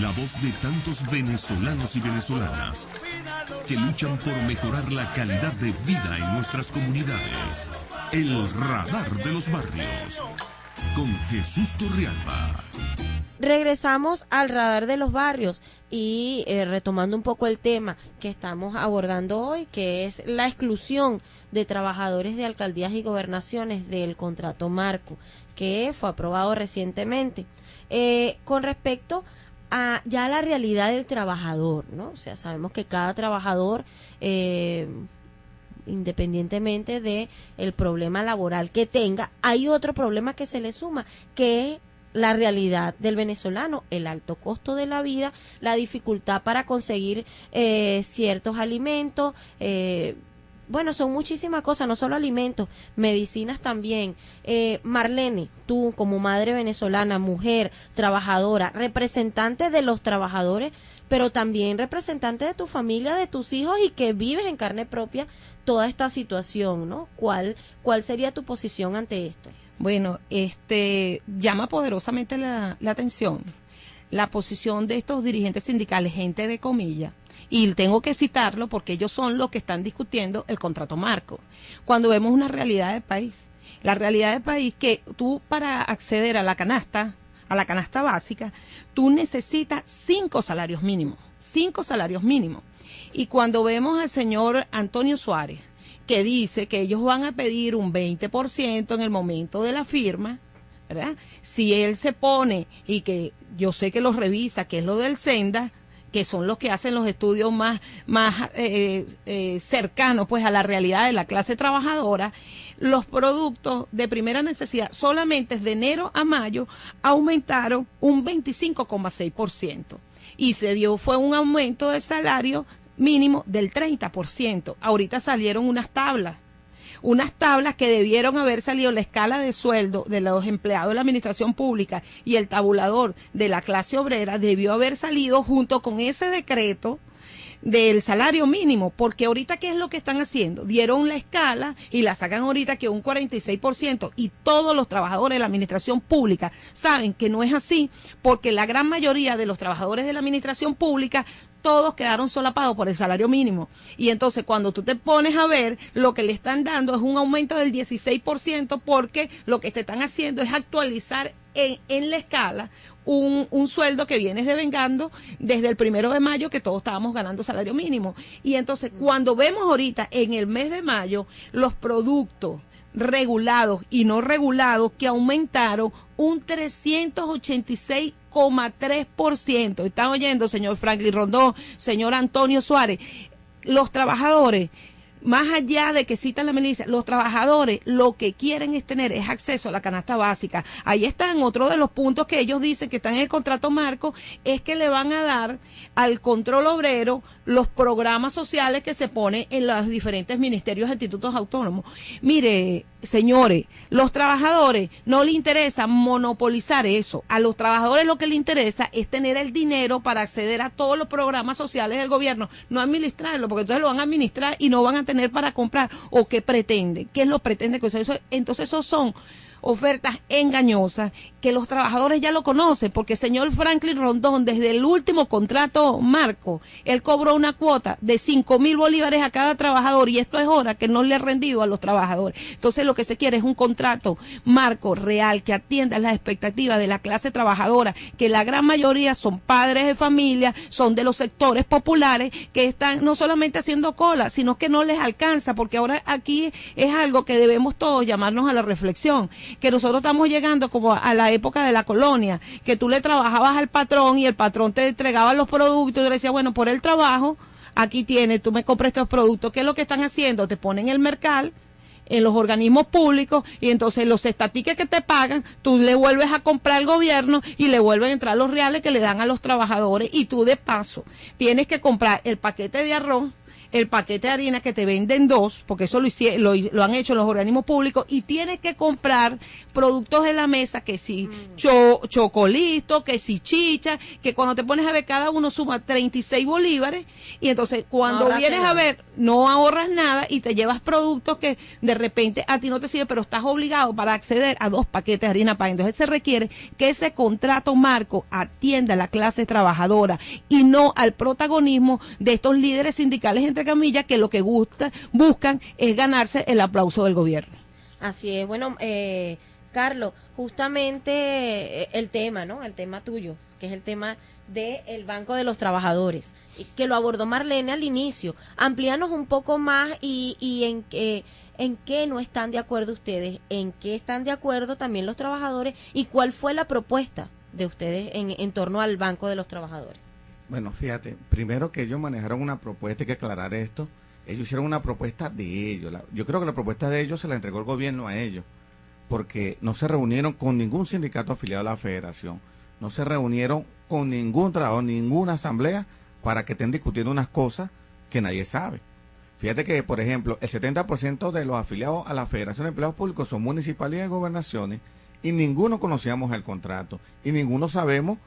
La voz de tantos venezolanos y venezolanas que luchan por mejorar la calidad de vida en nuestras comunidades. El Radar de los Barrios, con Jesús Torrealba. Regresamos al Radar de los Barrios y retomando un poco el tema que estamos abordando hoy, que es la exclusión de trabajadores de alcaldías y gobernaciones del contrato marco, que fue aprobado recientemente. Con respecto a ya la realidad del trabajador, ¿no? O sea, sabemos que cada trabajador, independientemente de el problema laboral que tenga, hay otro problema que se le suma, que es la realidad del venezolano, el alto costo de la vida, la dificultad para conseguir ciertos alimentos, bueno, son muchísimas cosas, no solo alimentos, medicinas también. Marlene, tú como madre venezolana, mujer, trabajadora, representante de los trabajadores, pero también representante de tu familia, de tus hijos y que vives en carne propia toda esta situación, ¿no? ¿Cuál sería tu posición ante esto? Bueno, llama poderosamente la atención la posición de estos dirigentes sindicales, gente de comillas, y tengo que citarlo porque ellos son los que están discutiendo el contrato marco. Cuando vemos una realidad del país, la realidad del país que tú para acceder a la canasta básica, tú necesitas 5 salarios mínimos. Y cuando vemos al señor Antonio Suárez, que dice que ellos van a pedir un 20% en el momento de la firma, ¿verdad? Si él se pone, y que yo sé que los revisa, que es lo del Senda, que son los que hacen los estudios más cercanos pues a la realidad de la clase trabajadora, los productos de primera necesidad solamente de enero a mayo aumentaron un 25,6%, y fue un aumento de salario mínimo del 30%. Ahorita salieron unas tablas que debieron haber salido, la escala de sueldo de los empleados de la administración pública y el tabulador de la clase obrera debió haber salido junto con ese decreto del salario mínimo, porque ahorita ¿qué es lo que están haciendo? Dieron la escala y la sacan ahorita que un 46%, y todos los trabajadores de la administración pública saben que no es así, porque la gran mayoría de los trabajadores de la administración pública todos quedaron solapados por el salario mínimo. Y entonces cuando tú te pones a ver, lo que le están dando es un aumento del 16%, porque lo que te están haciendo es actualizar en la escala un sueldo que vienes devengando desde el 1 de mayo, que todos estábamos ganando salario mínimo. Y entonces cuando vemos ahorita en el mes de mayo los productos regulados y no regulados que aumentaron un 386,3%. ¿Están oyendo, señor Franklin Rondón, señor Antonio Suárez? Los trabajadores, más allá de que citan la milicia, los trabajadores lo que quieren es tener acceso a la canasta básica. Ahí están otro de los puntos que ellos dicen que están en el contrato marco, es que le van a dar al control obrero los programas sociales que se ponen en los diferentes ministerios e institutos autónomos. Mire, señores, los trabajadores no les interesa monopolizar eso. A los trabajadores lo que les interesa es tener el dinero para acceder a todos los programas sociales del gobierno, no administrarlo, porque entonces lo van a administrar y no van a tener para comprar. ¿O qué pretende? ¿Qué es lo pretende? Entonces esos son ofertas engañosas que los trabajadores ya lo conocen, porque el señor Franklin Rondón, desde el último contrato marco, él cobró una cuota de 5,000 bolívares a cada trabajador, y esto es hora que no le ha rendido a los trabajadores. Entonces lo que se quiere es un contrato marco real que atienda las expectativas de la clase trabajadora, que la gran mayoría son padres de familia, son de los sectores populares, que están no solamente haciendo cola, sino que no les alcanza, porque ahora aquí es algo que debemos todos llamarnos a la reflexión, que nosotros estamos llegando como a la época de la colonia, que tú le trabajabas al patrón y el patrón te entregaba los productos y le decía, bueno, por el trabajo, aquí tienes, tú me compras estos productos. ¿Qué es lo que están haciendo? Te ponen el mercal en los organismos públicos, y entonces los estatiques que te pagan, tú le vuelves a comprar al gobierno y le vuelven a entrar los reales que le dan a los trabajadores, y tú de paso tienes que comprar el paquete de arroz, el paquete de harina que te venden 2, porque eso lo han hecho los organismos públicos, y tienes que comprar productos de la mesa, que si chocolito, que si chicha, que cuando te pones a ver cada uno suma 36 bolívares, y entonces cuando vienes a ver no ahorras nada y te llevas productos que de repente a ti no te sirven, pero estás obligado para acceder a 2 paquetes de harina pan. Entonces se requiere que ese contrato marco atienda a la clase trabajadora y no al protagonismo de estos líderes sindicales, entre camillas, que lo que buscan es ganarse el aplauso del gobierno. Así es. Bueno, Carlos, justamente el tema, ¿no? El tema tuyo, que es el tema del Banco de los Trabajadores, que lo abordó Marlene al inicio. Amplíanos un poco más y en qué no están de acuerdo ustedes, en qué están de acuerdo también los trabajadores, y cuál fue la propuesta de ustedes en torno al Banco de los Trabajadores. Bueno, fíjate, primero que ellos manejaron una propuesta, hay que aclarar esto, ellos hicieron una propuesta de ellos, yo creo que la propuesta de ellos se la entregó el gobierno a ellos, porque no se reunieron con ningún sindicato afiliado a la federación, no se reunieron con ningún trabajador, ninguna asamblea, para que estén discutiendo unas cosas que nadie sabe. Fíjate que, por ejemplo, el 70% de los afiliados a la Federación de Empleados Públicos son municipalidades y gobernaciones, y ninguno conocíamos el contrato, y ninguno sabemos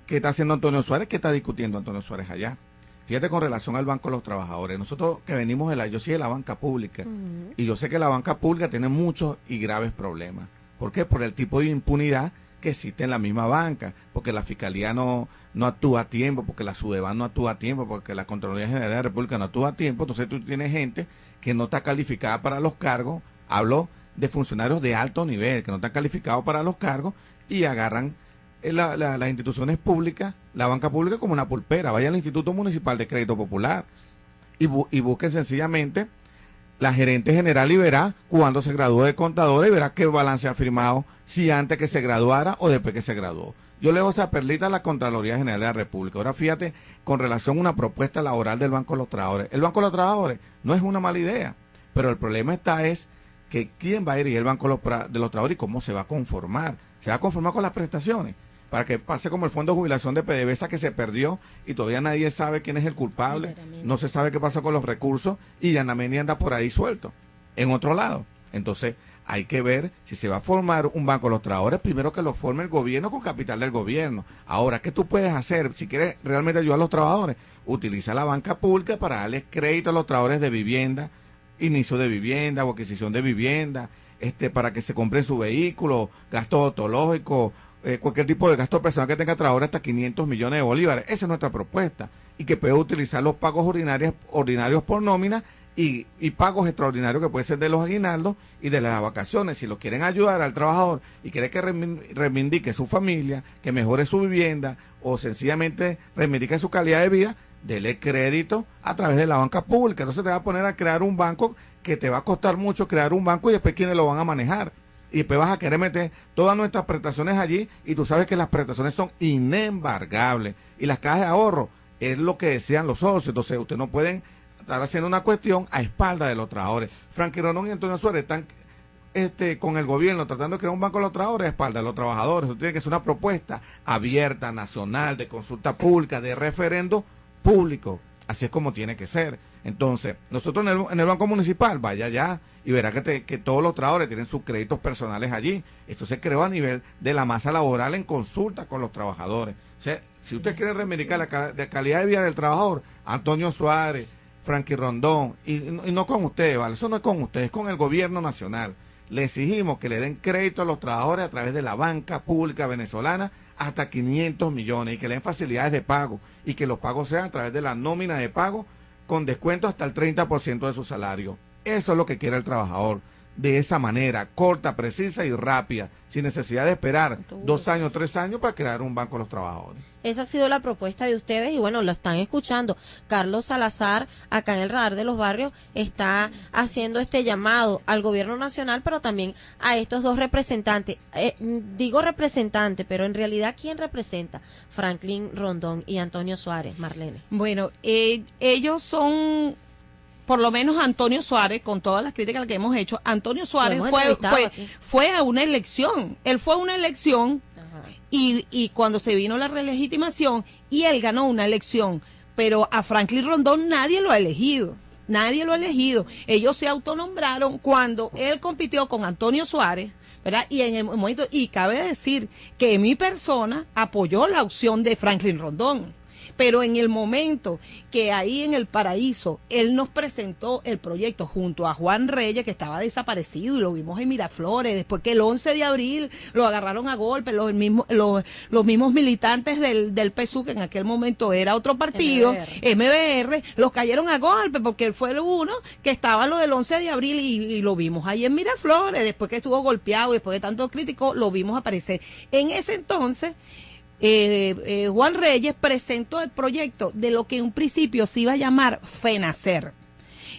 qué está haciendo Antonio Suárez, qué está discutiendo Antonio Suárez allá. Fíjate con relación al Banco de los Trabajadores, nosotros que venimos yo soy de la banca pública, y yo sé que la banca pública tiene muchos y graves problemas. ¿Por qué? Por el tipo de impunidad que existe en la misma banca, porque la Fiscalía no actúa a tiempo, porque la SUDEBAN no actúa a tiempo, porque la Contraloría General de la República no actúa a tiempo. Entonces tú tienes gente que no está calificada para los cargos, hablo de funcionarios de alto nivel, que no están calificados para los cargos, y agarran las instituciones públicas, la banca pública, como una pulpera. Vaya al Instituto Municipal de Crédito Popular y busquen sencillamente la gerente general y verá cuándo se graduó de contadora y verá qué balance ha firmado, si antes que se graduara o después que se graduó. Yo le dejo esa perlita a la Contraloría General de la República. Ahora fíjate, con relación a una propuesta laboral del Banco de los Trabajadores. El Banco de los Trabajadores no es una mala idea, pero el problema es que quién va a dirigir el Banco de los Trabajadores y cómo se va a conformar. Se va a conformar con las prestaciones, para que pase como el Fondo de Jubilación de PDVSA, que se perdió y todavía nadie sabe quién es el culpable, no se sabe qué pasó con los recursos, y Yanameni anda por ahí suelto, en otro lado. Entonces hay que ver si se va a formar un Banco de los Trabajadores, primero que lo forme el gobierno con capital del gobierno. Ahora, ¿qué tú puedes hacer? Si quieres realmente ayudar a los trabajadores, utiliza la banca pública para darles crédito a los trabajadores de vivienda, inicio de vivienda o adquisición de vivienda, para que se compren su vehículo, gasto odontológico, cualquier tipo de gasto personal que tenga trabajador, hasta 500 millones de bolívares. Esa es nuestra propuesta, y que puede utilizar los pagos ordinarios por nómina y pagos extraordinarios que puede ser de los aguinaldos y de las vacaciones. Si lo quieren ayudar al trabajador y quiere que reivindique su familia, que mejore su vivienda o sencillamente reivindique su calidad de vida, dele crédito a través de la banca pública. Entonces te va a poner a crear un banco que te va a costar mucho crear un banco, y después quiénes lo van a manejar. Y después vas a querer meter todas nuestras prestaciones allí, y tú sabes que las prestaciones son inembargables. Y las cajas de ahorro es lo que desean los socios. Entonces ustedes no pueden estar haciendo una cuestión a espaldas de los trabajadores. Franklin Rondón y Antonio Suárez están con el gobierno tratando de crear un banco de los trabajadores a espaldas de los trabajadores. Eso tiene que ser una propuesta abierta, nacional, de consulta pública, de referendo público. Así es como tiene que ser. Entonces, nosotros en el Banco Municipal, vaya allá y verá que todos los trabajadores tienen sus créditos personales allí. Esto se creó a nivel de la masa laboral en consulta con los trabajadores. O sea, si usted quiere reivindicar la calidad de vida del trabajador, Antonio Suárez, Franklin Rondón, y no con ustedes, ¿vale? Eso no es con ustedes, es con el gobierno nacional. Le exigimos que le den crédito a los trabajadores a través de la banca pública venezolana, hasta 500 millones, y que le den facilidades de pago, y que los pagos sean a través de la nómina de pago con descuento hasta el 30% de su salario. Eso es lo que quiere el trabajador, de esa manera, corta, precisa y rápida, sin necesidad de esperar 2 años, 3 años para crear un banco de los trabajadores. Esa ha sido la propuesta de ustedes, y bueno, lo están escuchando. Carlos Salazar, acá en el Radar de los Barrios, está haciendo este llamado al gobierno nacional, pero también a estos dos representantes. Digo representante, pero en realidad, ¿quién representa? Franklin Rondón y Antonio Suárez, Marlene. Bueno, ellos son, por lo menos Antonio Suárez, con todas las críticas que hemos hecho, Antonio Suárez fue a una elección. Él fue a una elección. Y cuando se vino la relegitimación, y él ganó una elección, pero a Franklin Rondón nadie lo ha elegido. Nadie lo ha elegido. Ellos se autonombraron cuando él compitió con Antonio Suárez, ¿verdad? Y en el momento, y cabe decir que mi persona apoyó la opción de Franklin Rondón. Pero en el momento que ahí en el Paraíso, él nos presentó el proyecto junto a Juan Reyes, que estaba desaparecido, y lo vimos en Miraflores, después que el 11 de abril lo agarraron a golpe, los mismos militantes del PSUV, que en aquel momento era otro partido, MBR, los cayeron a golpe, porque él fue el uno que estaba lo del 11 de abril, y lo vimos ahí en Miraflores, después que estuvo golpeado, después de tanto crítico, lo vimos aparecer. En ese entonces, Juan Reyes presentó el proyecto de lo que en un principio se iba a llamar FENACER.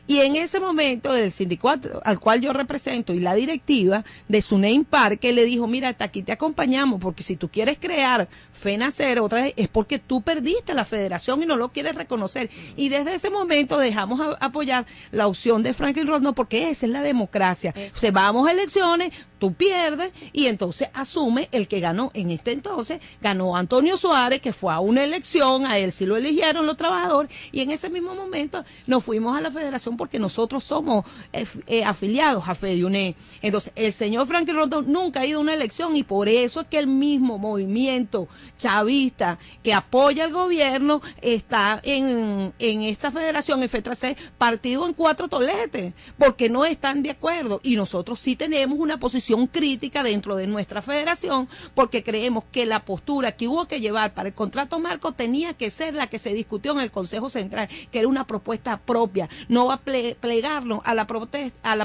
Y en ese momento del sindicato al cual yo represento y la directiva de Sunein Parque le dijo, mira, hasta aquí te acompañamos, porque si tú quieres crear FENACER otra vez es porque tú perdiste la federación y no lo quieres reconocer. Y desde ese momento dejamos apoyar la opción de Franklin Rondón, porque esa es la democracia. O sea, vamos a elecciones, tú pierdes y entonces asume el que ganó. En este entonces ganó Antonio Suárez, que fue a una elección, a él sí lo eligieron los trabajadores, y en ese mismo momento nos fuimos a la federación porque nosotros somos afiliados a FEDIUNE. Entonces el señor Franklin Rondón nunca ha ido a una elección, y por eso es que el mismo movimiento chavista que apoya al gobierno está en esta federación, en FETRAC, partido en 4 toletes, porque no están de acuerdo, y nosotros sí tenemos una posición crítica dentro de nuestra federación, porque creemos que la postura que hubo que llevar para el contrato marco tenía que ser la que se discutió en el Consejo Central, que era una propuesta propia, no va a plegarnos a la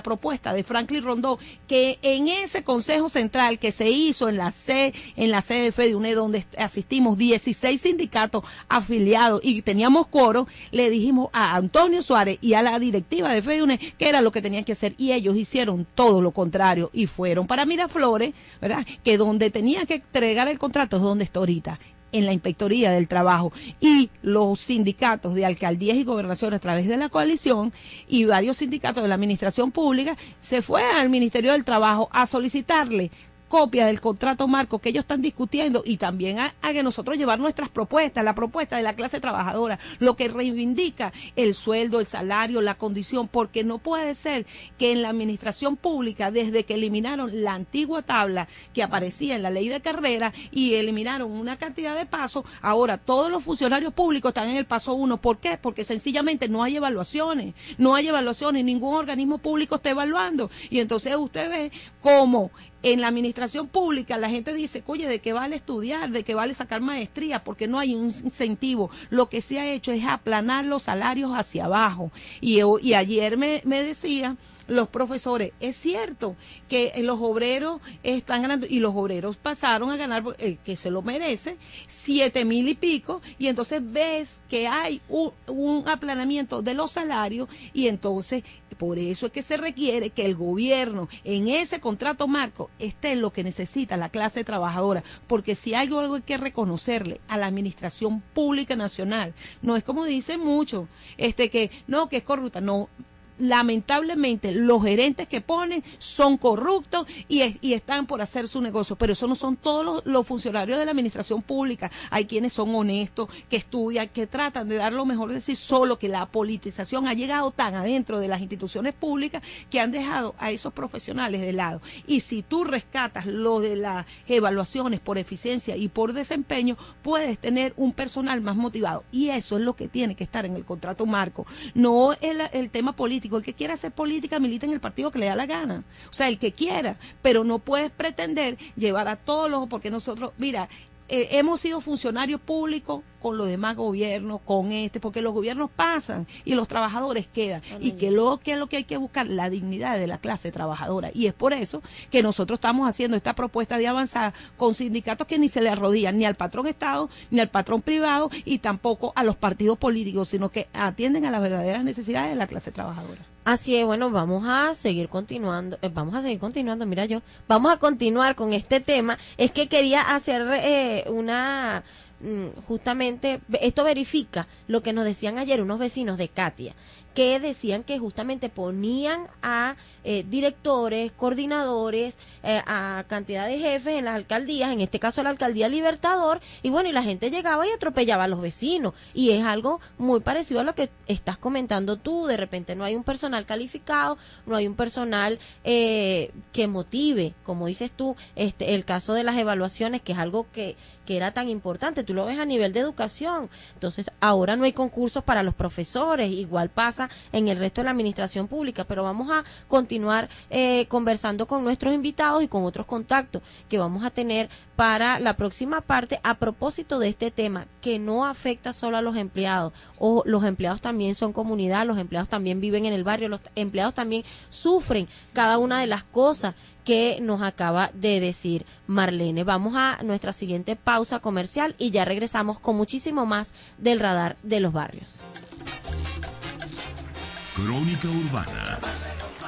propuesta de Franklin Rondón, que en ese Consejo Central que se hizo en la sede de FEDIUNE, donde asistimos 16 sindicatos afiliados y teníamos quórum, le dijimos a Antonio Suárez y a la directiva de FEDIUNE que era lo que tenían que hacer, y ellos hicieron todo lo contrario y fueron para Miraflores, ¿verdad? Que donde tenía que entregar el contrato es donde está ahorita, en la Inspectoría del Trabajo, y los sindicatos de alcaldías y gobernaciones a través de la coalición y varios sindicatos de la administración pública se fue al Ministerio del Trabajo a solicitarle copia del contrato marco que ellos están discutiendo, y también a que nosotros llevar nuestras propuestas, la propuesta de la clase trabajadora, lo que reivindica el sueldo, el salario, la condición, porque no puede ser que en la administración pública, desde que eliminaron la antigua tabla que aparecía en la ley de carrera y eliminaron una cantidad de pasos, ahora todos los funcionarios públicos están en el paso 1. ¿Por qué? Porque sencillamente no hay evaluaciones, ningún organismo público está evaluando, y entonces usted ve cómo en la administración pública la gente dice, oye, ¿de qué vale estudiar? ¿De qué vale sacar maestría? Porque no hay un incentivo. Lo que se ha hecho es aplanar los salarios hacia abajo. Y ayer me decía los profesores, es cierto que los obreros están ganando, y los obreros pasaron a ganar, que se lo merece, 7,000 y pico, y entonces ves que hay un aplanamiento de los salarios, y entonces por eso es que se requiere que el gobierno en ese contrato marco esté en lo que necesita la clase trabajadora, porque si hay algo hay que reconocerle a la administración pública nacional, no es como dicen muchos, que es corrupta, no. Lamentablemente los gerentes que ponen son corruptos y están por hacer su negocio, pero eso no son todos los funcionarios de la administración pública. Hay quienes son honestos, que estudian, que tratan de dar lo mejor de sí, solo que la politización ha llegado tan adentro de las instituciones públicas que han dejado a esos profesionales de lado. Y si tú rescatas lo de las evaluaciones por eficiencia y por desempeño, puedes tener un personal más motivado, y eso es lo que tiene que estar en el contrato marco, no el tema político. El que quiera hacer política milita en el partido que le da la gana, o sea, el que quiera, pero no puedes pretender llevar a todos los, porque nosotros, mira, hemos sido funcionarios públicos con los demás gobiernos, porque los gobiernos pasan y los trabajadores quedan. Y que es lo que hay que buscar, la dignidad de la clase trabajadora. Y es por eso que nosotros estamos haciendo esta propuesta de avanzada con sindicatos que ni se le arrodillan ni al patrón Estado, ni al patrón privado, y tampoco a los partidos políticos, sino que atienden a las verdaderas necesidades de la clase trabajadora. Así es, bueno, vamos a seguir continuando, vamos a continuar con este tema. Es que quería hacer una justamente, esto verifica lo que nos decían ayer unos vecinos de Katia, que decían que justamente ponían a directores, coordinadores, a cantidad de jefes en las alcaldías, en este caso la alcaldía Libertador, y bueno, y la gente llegaba y atropellaba a los vecinos, y es algo muy parecido a lo que estás comentando tú. De repente no hay un personal calificado, no hay un personal que motive, como dices tú, el caso de las evaluaciones, que es algo que era tan importante, tú lo ves a nivel de educación. Entonces ahora no hay concursos para los profesores, igual pasa en el resto de la administración pública, pero vamos a continuar conversando con nuestros invitados y con otros contactos que vamos a tener para la próxima parte a propósito de este tema, que no afecta solo a los empleados, o los empleados también son comunidad, los empleados también viven en el barrio, los empleados también sufren cada una de las cosas que nos acaba de decir Marlene. Vamos a nuestra siguiente pausa comercial y ya regresamos con muchísimo más del Radar de los Barrios. Crónica Urbana.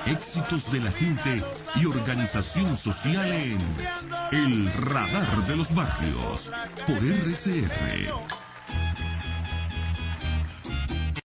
Éxitos de la gente y organización social en El Radar de los Barrios por RCR.